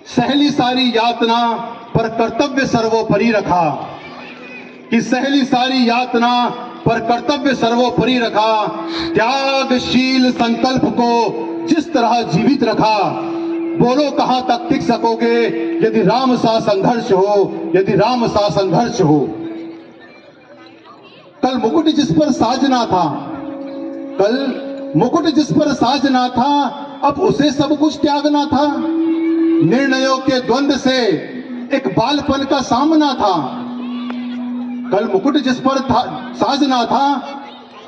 सहली सारी यातना पर कर्तव्य सर्वोपरि रखा, कि सहली सारी यातना पर कर्तव्य सर्वोपरि रखा। त्यागशील संकल्प को जिस तरह जीवित रखा, बोलो कहां तक टिक सकोगे यदि राम सा संघर्ष हो, यदि राम सा संघर्ष हो। कल मुकुट जिस पर साजना था, कल मुकुट जिस पर साजना था, अब उसे सब कुछ त्यागना था। निर्णयों के द्वंद से एक बालपन का सामना था। कल मुकुट जिस पर साजना था,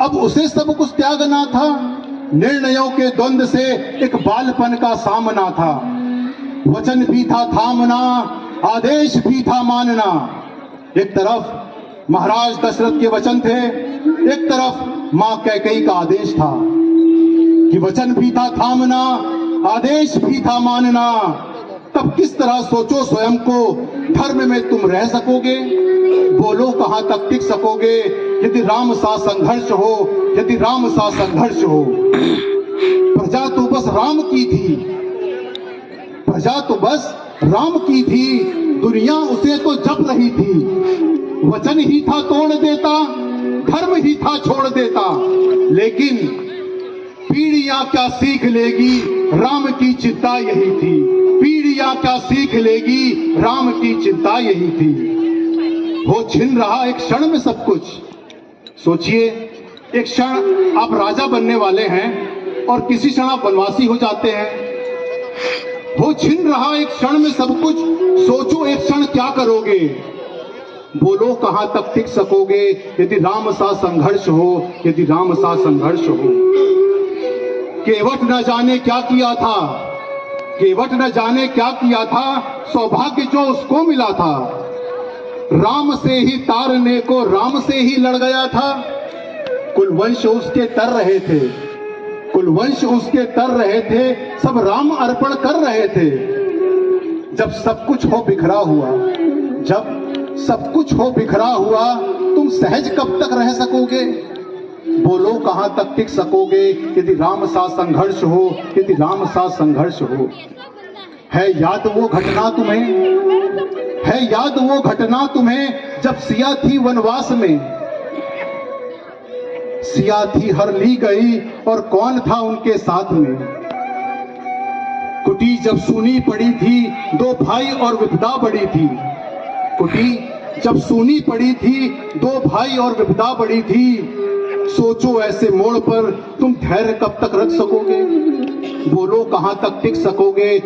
अब उसे सब कुछ त्यागना था। निर्णयों के द्वंद से एक बालपन का सामना था। वचन भी था थामना, आदेश भी था मानना। एक तरफ महाराज दशरथ के वचन थे, एक तरफ मां कैकेयी का आदेश था कि वचन भी था थामना, आदेश भी था मानना। तब किस तरह सोचो स्वयं को, धर्म में तुम रह सकोगे? बोलो कहां तक टिक सकोगे यदि राम सा संघर्ष हो, यदि राम सा संघर्ष हो। प्रजा तो बस राम की थी, प्रजा तो बस राम की थी, दुनिया उसे तो जप रही थी। वचन ही था तोड़ देता, धर्म ही था छोड़ देता। लेकिन पीढ़ियां क्या सीख लेगी, राम की चिंता यही थी। पीढ़ियां क्या सीख लेगी, राम की चिंता यही थी। वो छिन रहा एक क्षण में सब कुछ। सोचिए, एक क्षण आप राजा बनने वाले हैं और किसी क्षण आप वनवासी हो जाते हैं। वो छिन रहा एक क्षण में सब कुछ। सोचो एक क्षण क्या करोगे? बोलो कहां तक टिक सकोगे यदि राम सा संघर्ष हो, यदि राम सा संघर्ष हो। केवट न जाने क्या किया था, केवट न जाने क्या किया था, सौभाग्य जो उसको मिला था। राम से ही तारने को राम से ही लड़ गया था। कुलवंश उसके तर रहे थे, कुलवंश उसके तर रहे थे, सब राम अर्पण कर रहे थे। जब सब कुछ हो बिखरा हुआ, जब सब कुछ हो बिखरा हुआ, तुम सहज कब तक रह सकोगे? बोलो कहां तक टिक सकोगे यदि राम सा संघर्ष हो, यदि राम सा संघर्ष हो। है याद वो घटना तुम्हें, है याद वो घटना तुम्हें जब सिया थी वनवास में। सिया थी हर ली गई और कौन था उनके साथ में। कुटी जब सूनी पड़ी थी, दो भाई और विपदा बड़ी थी। कुटी जब सूनी पड़ी थी, दो भाई और विपदा बड़ी थी। सोचो ऐसे मोड़ पर तुम धैर्य कब तक रख सकोगे? बोलो कहां तक टिक सकोगे?